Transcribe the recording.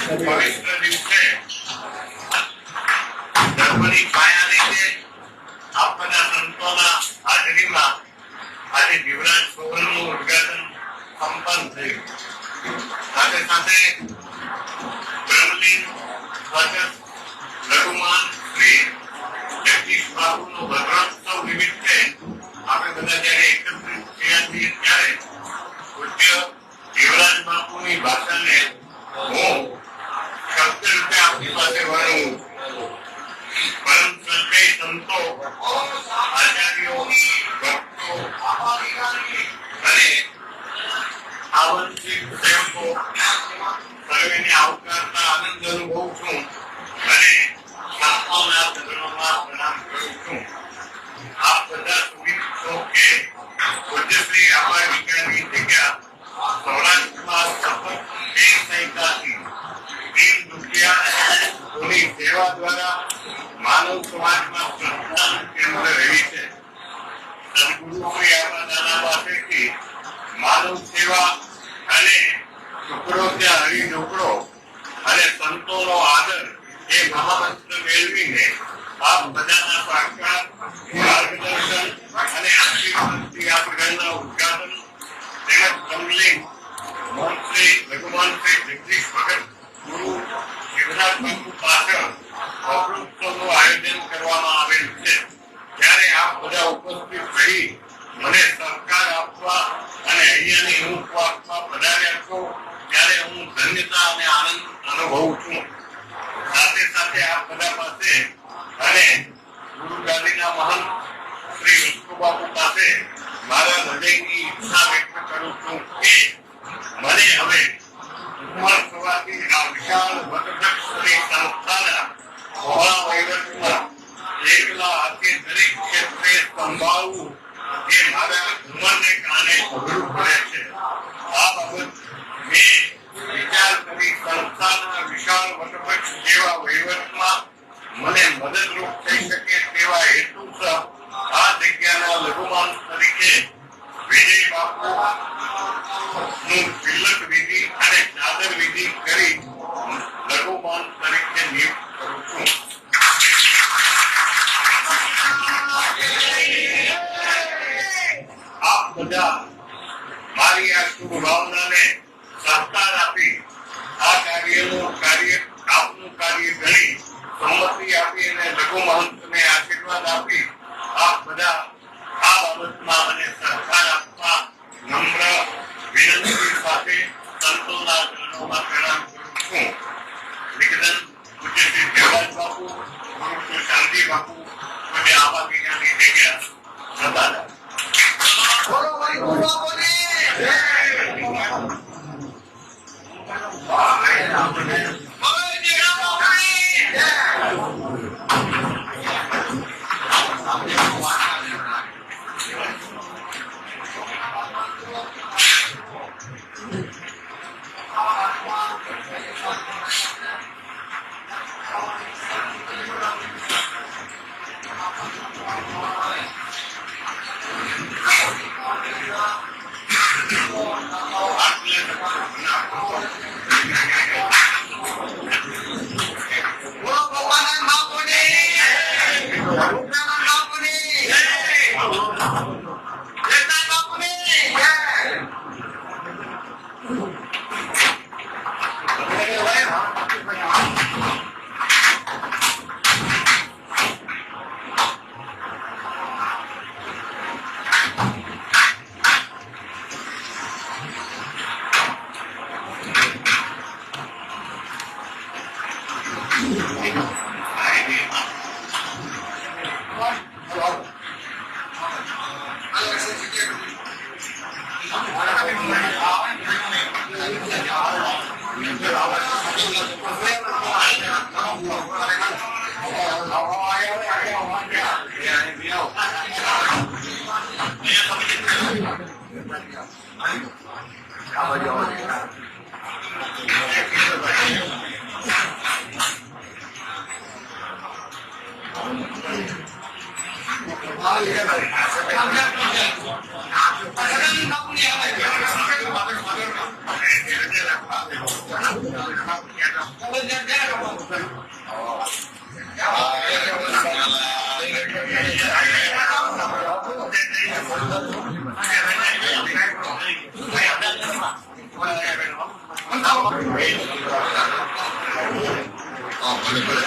પવિત્ર દિવસે ધર્મની પાયા રીતે આપણા સંતોના હાજરીમાં આજે જીવરાજ ભવનનું ઉદ્ઘાટન સંપન્ન થયું. સાથે સાથે બ્રહ્મલીન લઘુમાન શ્રી જગદીશ બાપુનો ભદ્રોત્સવ નિમિત્તે આપણે બધા જયારે એકત્રિત થયા છીએ ત્યારે પૂજ્ય જીવરાજ બાપુની ભાષાને હું શબ્દ રૂપે આપની પાસે વર્ણવું. પરમ શ્રદ્ધેય સંતો, આચાર્યો, ભક્તો અને આવંતિક સેવકો સર્વેને આવકારતા આનંદ અનુભવું છું અને સંતોના ચરણોમાં પ્રણામ કરું છું. આપ બધા સુખી છો કે પૂજ્યશ્રી આંબા વિચારની જગ્યા સૌરાષ્ટ્રમાં સતત 13 દીન દુખિયાની સેવા દ્વારા માનવ સમાજમાં સંસ્થાનું કેન્દ્ર રહી છે. સદગુરુ શ્રી આંબા દાદા પાસેથી માનવ સેવા અને છોકરો ત્યાં હરી ઢોકળો અને સંતોનો આદર એ મહામંત્ર મેળવીને આપ બધાના સાક્ષાત માર્ગદર્શન અને આશીર્વાદથી આ પ્રકારના ઉદ્ઘાટન તેમજ બ્રહ્મલીન મંત્રી લઘુમંત્રી જગદીશ ભગત ગુરુ જીવરાજ બાપુ પાછળ અવૃત્તનું આયોજન કરવામાં આવેલ છે. ત્યારે આપ બધા ઉપસ્થિત રહી મને સહકાર આપવા અને અહીંયાની ઊંઘ આપવા પધાર્યા છો ત્યારે હું ધન્યતા અને આનંદ અનુભવું છું. સાથે સાથે આપ બધા પાસે અને ગુરુગાદીના મહંત શ્રી વિષ્ણુ બાપુ પાસે મારા હૃદયની ઈચ્છા વ્યક્ત કરું છું કે મને હવે ઉંમર થવાથી આ વિશાળ વટવૃક્ષની સંસ્થાના પહોળા વહીવટમાં એકલા હાથે દરેક ક્ષેત્રે સંભાળવું એ મારા ઉંમરને કારણે અઘરું પડે છે. આ બાબત મેં વિચાર કરી સંસ્થાના વિશાળ વટવૃક્ષ જેવા વહીવટમાં મને મદદરૂપ થઈ શકે તેવા હેતુસર આ જગ્યાના લઘુમાન તરીકે વિજય બાપુ નું તિલક વિધિ અને ચાદર વિધિ કરી લઘુમાન તરીકે નિયુક્ત કરું છું. આપ બધા મારી આ શુભ ભાવનાને સહકાર આપી આ આપનું કાર્ય ગણી સંમતિ આપી અને લઘુ મહંતને આશીર્વાદ આપી આપ બધા આ બાબતમાં મને સહકાર આપવા નમ્ર વિનંતી સાથે સંતોના ચરણોમાં પ્રણામ કરું છું. નિકેતન પૂજ્ય શ્રી દેવરાજ બાપુ, ગુરુ શ્રી શાંતિ બાપુ, પૂજ્ય આંબા વિજ્ઞાની જગ્યા સદાદા. બોલો વૈકુંઠ બાપુની જય. Gracias. ભલે ભલે